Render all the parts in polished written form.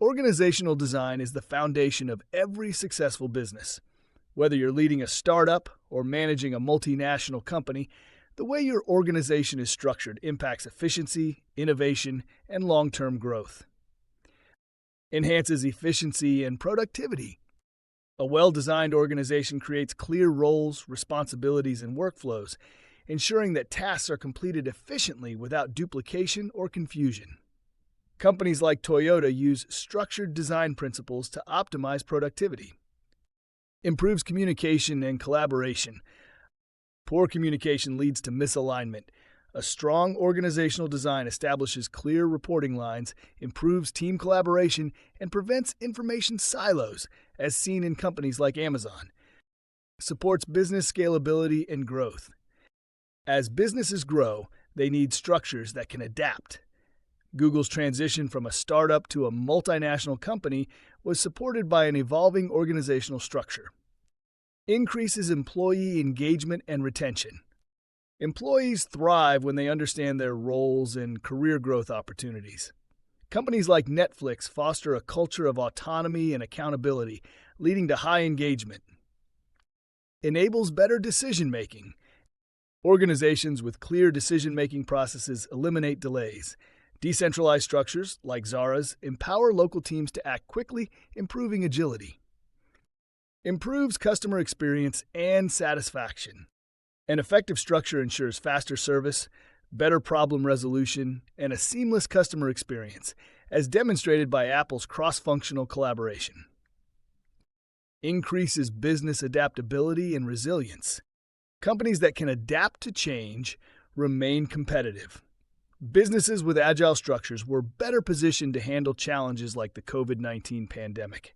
Organizational design is the foundation of every successful business. Whether you're leading a startup or managing a multinational company, the way your organization is structured impacts efficiency, innovation, and long-term growth. Enhances efficiency and productivity. A well-designed organization creates clear roles, responsibilities, and workflows, ensuring that tasks are completed efficiently without duplication or confusion. Companies like Toyota use structured design principles to optimize productivity. Improves communication and collaboration. Poor communication leads to misalignment. A strong organizational design establishes clear reporting lines, improves team collaboration, and prevents information silos, as seen in companies like Amazon. Supports business scalability and growth. As businesses grow, they need structures that can adapt. Google's transition from a startup to a multinational company was supported by an evolving organizational structure. Increases employee engagement and retention. Employees thrive when they understand their roles and career growth opportunities. Companies like Netflix foster a culture of autonomy and accountability, leading to high engagement. Enables better decision-making. Organizations with clear decision-making processes eliminate delays. Decentralized structures, like Zara's, empower local teams to act quickly, improving agility. Improves customer experience and satisfaction. An effective structure ensures faster service, better problem resolution, and a seamless customer experience, as demonstrated by Apple's cross-functional collaboration. Increases business adaptability and resilience. Companies that can adapt to change remain competitive. Businesses with agile structures were better positioned to handle challenges like the COVID-19 pandemic.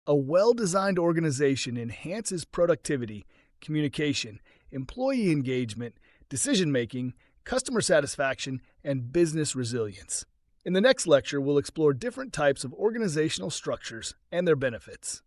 A well-designed organization enhances productivity, communication, employee engagement, decision-making, customer satisfaction, and business resilience. In the next lecture, we'll explore different types of organizational structures and their benefits.